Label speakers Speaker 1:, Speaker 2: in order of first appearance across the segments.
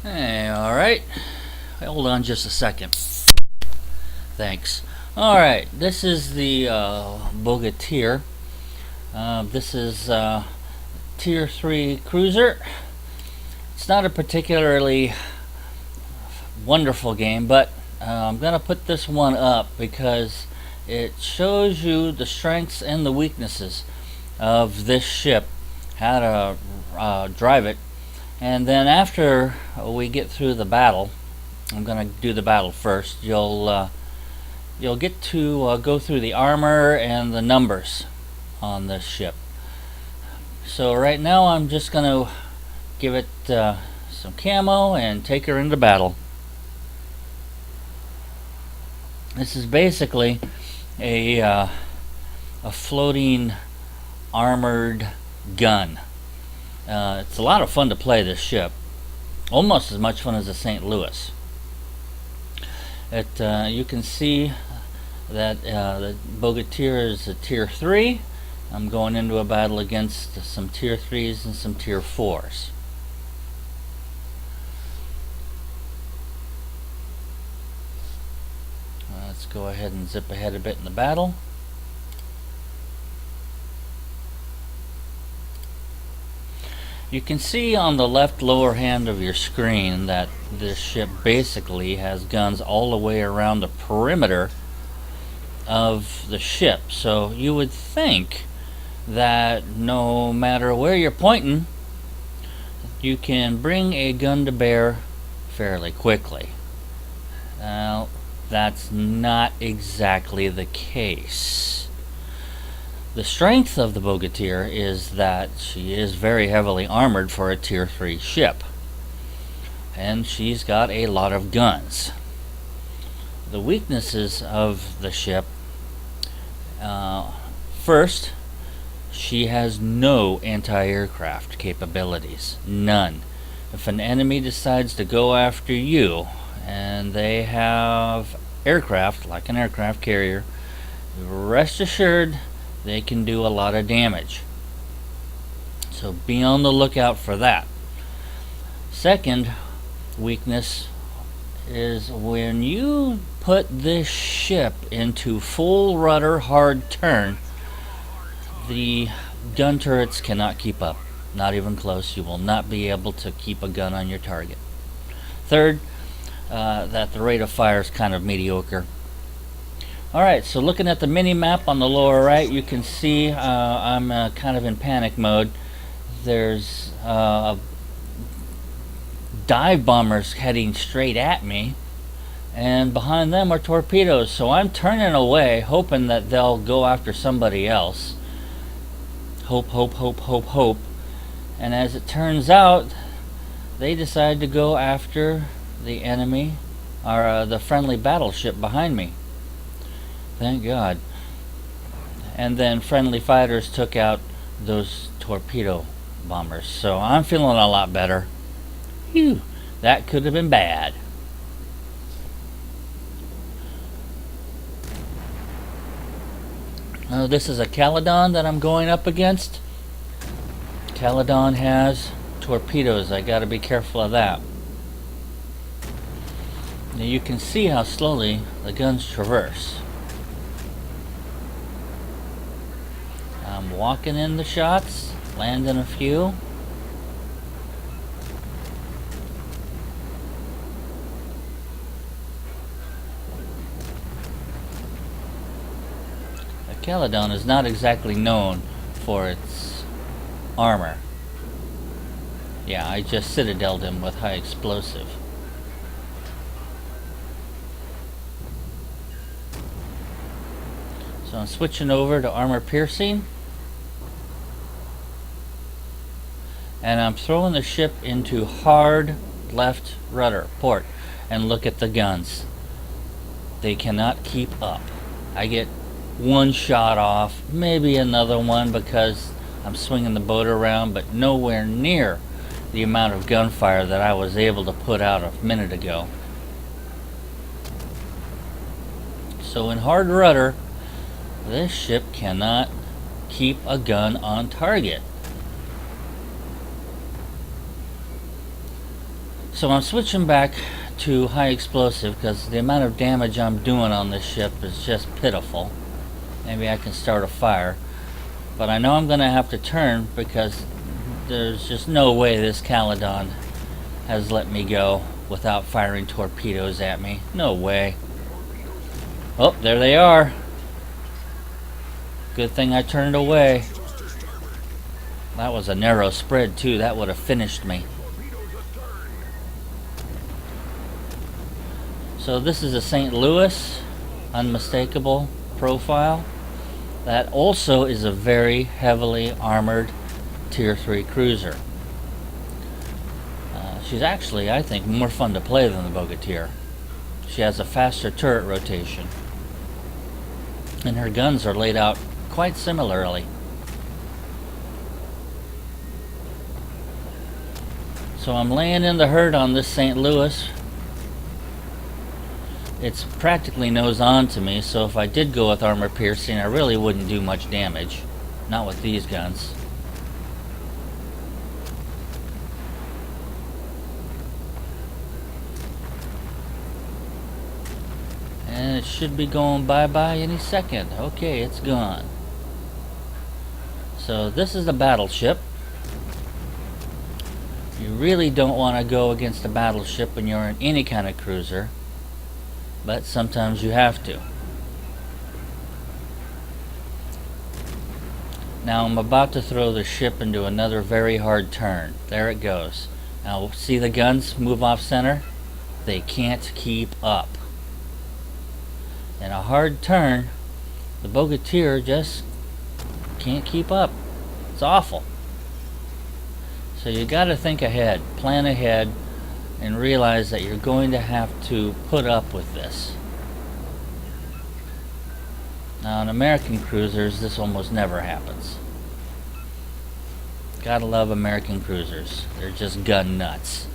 Speaker 1: Hey, alright. Hold on just a second. Thanks. Alright, this is the Bogatyr. This is Tier 3 cruiser. It's not a particularly wonderful game, but I'm going to put this one up because it shows you the strengths and the weaknesses of this ship, how to drive it. And then after we get through the battle, I'm going to do the battle first. You'll get to go through the armor and the numbers on this ship. So right now I'm just going to give it some camo and take her into battle. This is basically a floating armored gun. It's a lot of fun to play this ship. Almost as much fun as the St. Louis. You can see that the Bogatyr is a Tier 3. I'm going into a battle against some Tier 3s and some Tier 4s. Let's go ahead and zip ahead a bit in the battle. You can see on the left lower hand of your screen that this ship basically has guns all the way around the perimeter of the ship. So you would think that no matter where you're pointing, you can bring a gun to bear fairly quickly. Now, that's not exactly the case. The strength of the Bogatyr is that she is very heavily armored for a Tier 3 ship. And she's got a lot of guns. The weaknesses of the ship, first, she has no anti-aircraft capabilities. None. If an enemy decides to go after you, and they have aircraft, like an aircraft carrier, rest assured they can do a lot of damage. So be on the lookout for that. Second weakness is when you put this ship into full rudder hard turn, the gun turrets cannot keep up. Not even close. You will not be able to keep a gun on your target. Third, that the rate of fire is kind of mediocre. Alright, so looking at the mini map on the lower right, you can see I'm kind of in panic mode. There's dive bombers heading straight at me, and behind them are torpedoes. So I'm turning away, hoping that they'll go after somebody else. Hope, hope, hope, hope, hope. And as it turns out, they decide to go after the enemy, or the friendly battleship behind me. Thank God. And then friendly fighters took out those torpedo bombers. So I'm feeling a lot better. Phew, that could have been bad. This is a Caledon that I'm going up against. Caledon has torpedoes. I gotta be careful of that. Now you can see how slowly the guns traverse. I'm walking in the shots, landing a few. The Caledon is not exactly known for its armor. Yeah, I just citadeled him with high explosive. So I'm switching over to armor piercing. And I'm throwing the ship into hard left rudder port, and look at the guns. They cannot keep up. I get one shot off, maybe another one because I'm swinging the boat around, but nowhere near the amount of gunfire that I was able to put out a minute ago. So in hard rudder, this ship cannot keep a gun on target. So I'm switching back to high explosive because the amount of damage I'm doing on this ship is just pitiful. Maybe I can start a fire. But I know I'm going to have to turn because there's just no way this Caledon has let me go without firing torpedoes at me. No way. Oh, there they are. Good thing I turned away. That was a narrow spread too. That would have finished me. So this is a St. Louis, unmistakable profile. That also is a very heavily armored Tier 3 cruiser. She's actually, I think, more fun to play than the Bogatyr. She has a faster turret rotation. And her guns are laid out quite similarly. So I'm laying in the herd on this St. Louis. It's practically nose on to me, so if I did go with armor piercing, I really wouldn't do much damage. Not with these guns. And it should be going bye-bye any second. Okay, it's gone. So this is the battleship. You really don't want to go against a battleship when you're in any kind of cruiser, but sometimes you have to. Now I'm about to throw the ship into another very hard turn. There it goes. Now see the guns move off center? They can't keep up. In a hard turn, the Bogatyr just can't keep up. It's awful. So you got to think ahead, plan ahead, and realize that you're going to have to put up with this. Now in American cruisers, this almost never happens. Gotta love American cruisers. They're just gun nuts.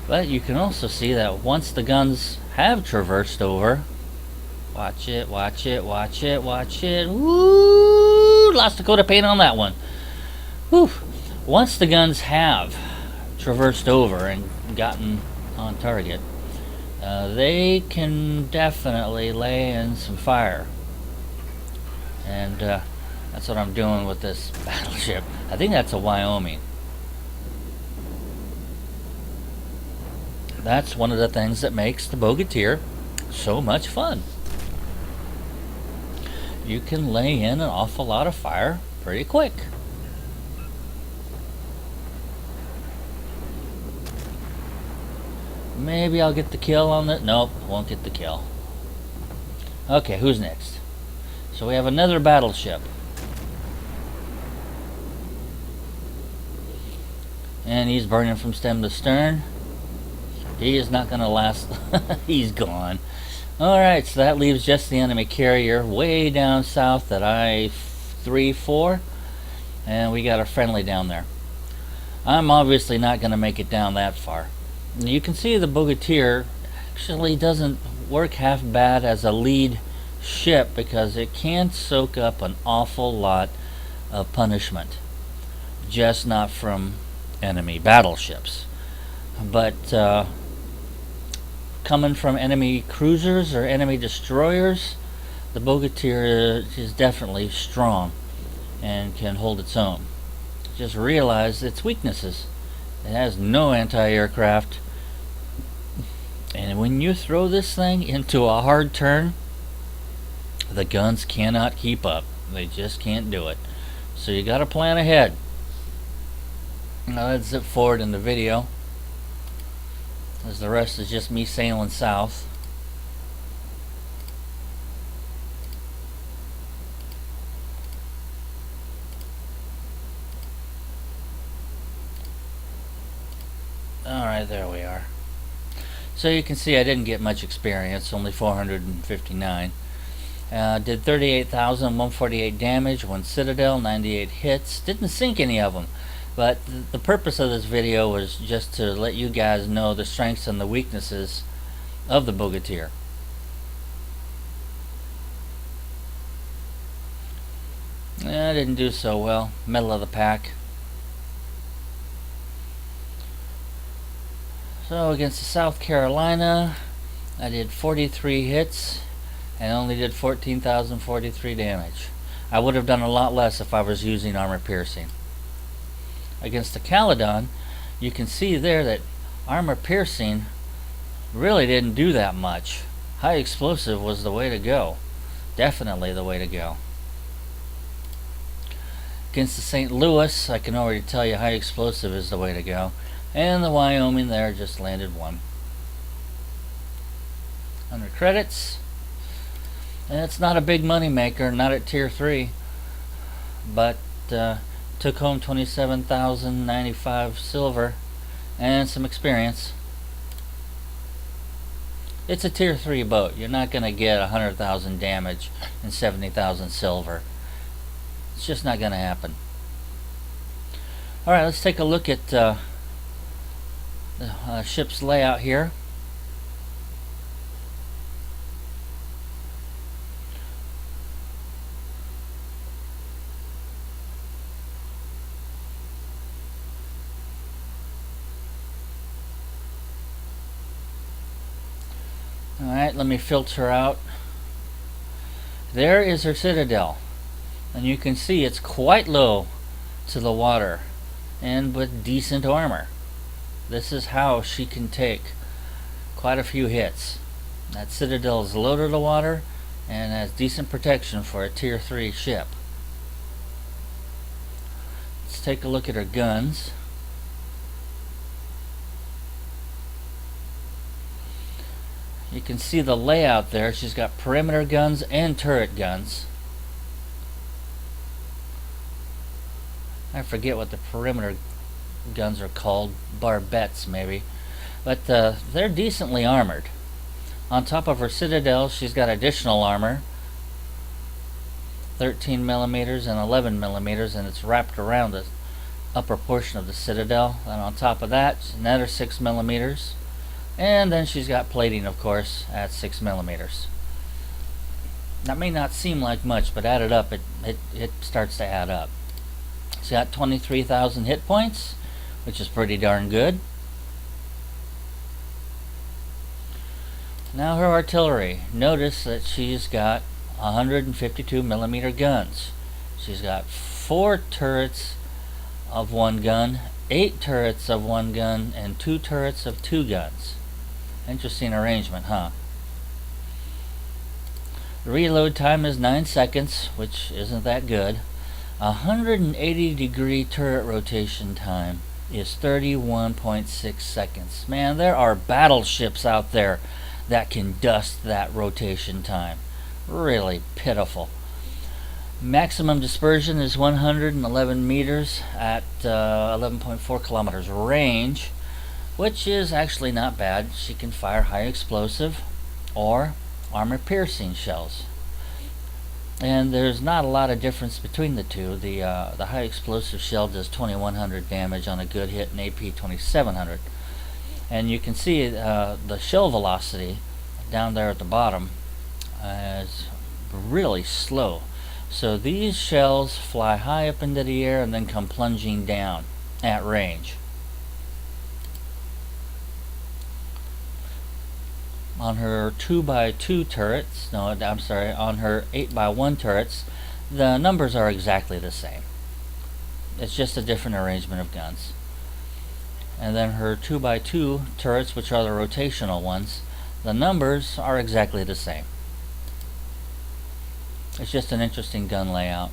Speaker 1: But you can also see that once the guns have traversed over, watch it, watch it, watch it, watch it. Woo! Lost a coat of paint on that one. Whew. Once the guns have traversed over and gotten on target, they can definitely lay in some fire. And that's what I'm doing with this battleship. I think that's a Wyoming. That's one of the things that makes the Bogatyr so much fun. You can lay in an awful lot of fire pretty quick. Maybe I'll get the kill on that. Nope, won't get the kill. Okay, who's next? So we have another battleship. And he's burning from stem to stern. He is not going to last. He's gone. Alright, so that leaves just the enemy carrier way down south at I-34. And we got a friendly down there. I'm obviously not going to make it down that far. You can see the Bogatyr actually doesn't work half bad as a lead ship because it can soak up an awful lot of punishment. Just not from enemy battleships. But coming from enemy cruisers or enemy destroyers, the Bogatyr is definitely strong and can hold its own. Just realize its weaknesses. It has no anti-aircraft, and when you throw this thing into a hard turn, the guns cannot keep up. They just can't do it. So you got to plan ahead. Now let's zip forward in the video, as the rest is just me sailing south. Alright, there we are. So you can see I didn't get much experience, only 459. Did 38,148 damage, 1 citadel, 98 hits. Didn't sink any of them. But the purpose of this video was just to let you guys know the strengths and the weaknesses of the Bogatyr. Didn't do so well. Middle of the pack. So against the South Carolina, I did 43 hits and only did 14,043 damage. I would have done a lot less if I was using armor piercing. Against the Caledon, you can see there that armor piercing really didn't do that much. High explosive was the way to go. Definitely the way to go. Against the St. Louis, I can already tell you high explosive is the way to go. And the Wyoming there just landed one. Under credits, and it's not a big money maker, not at tier 3, but took home 27,095 silver and some experience. It's a tier 3 boat. You're not going to get 100,000 damage and 70,000 silver. It's just not going to happen. Alright, let's take a look at the ship's layout here. Alright, let me filter out. There is her citadel. And you can see it's quite low to the water and with decent armor. This is how she can take quite a few hits. That citadel is low to the water and has decent protection for a tier 3 ship. Let's take a look at her guns. You can see the layout there. She's got perimeter guns and turret guns. I forget what the perimeter guns are called. Barbettes, maybe. But they're decently armored. On top of her citadel, she's got additional armor. 13 millimeters and 11 millimeters, and it's wrapped around the upper portion of the citadel. And on top of that, another 6 millimeters. And then she's got plating, of course, at 6 millimeters. That may not seem like much, but added up, it starts to add up. She's got 23,000 hit points, which is pretty darn good. Now her artillery. Notice that she's got 152 millimeter guns. She's got 4 turrets of 1 gun, 8 turrets of 1 gun, and 2 turrets of 2 guns. Interesting arrangement, huh? The reload time is 9 seconds, which isn't that good. 180 degree turret rotation time is 31.6 seconds. Man, there are battleships out there that can dust that rotation time. Really pitiful. Maximum dispersion is 111 meters at 11.4 kilometers range, which is actually not bad. She can fire high explosive or armor piercing shells. And there's not a lot of difference between the two. The high explosive shell does 2100 damage on a good hit and AP 2700. And you can see the shell velocity down there at the bottom is really slow. So these shells fly high up into the air and then come plunging down at range. On her 2x2 turrets, no, I'm sorry, on her 8x1 turrets, the numbers are exactly the same. It's just a different arrangement of guns. And then her 2x2 turrets, which are the rotational ones, the numbers are exactly the same. It's just an interesting gun layout.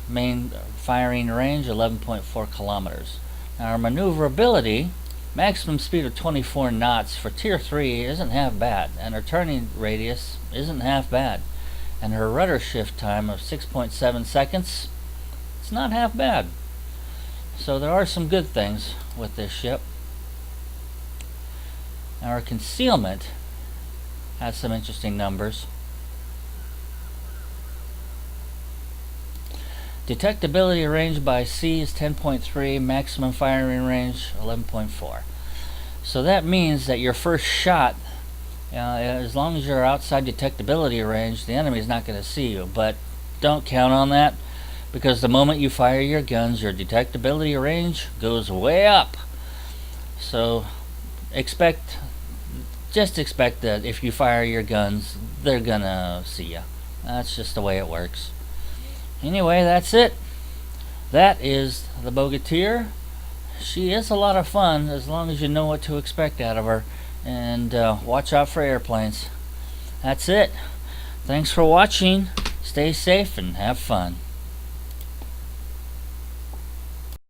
Speaker 1: Main firing range 11.4 kilometers. Now our maneuverability, maximum speed of 24 knots for tier 3 isn't half bad, and her turning radius isn't half bad, and her rudder shift time of 6.7 seconds, it's not half bad. So there are some good things with this ship. Now our concealment has some interesting numbers. Detectability range by sea is 10.3, maximum firing range 11.4. So that means that your first shot, as long as you're outside detectability range, the enemy is not going to see you. But don't count on that, because the moment you fire your guns, your detectability range goes way up. So just expect that if you fire your guns, they're gonna see you. That's just the way it works. Anyway, that's it. That is the Bogatyr. She is a lot of fun as long as you know what to expect out of her, and watch out for airplanes. That's it. Thanks for watching. Stay safe and have fun.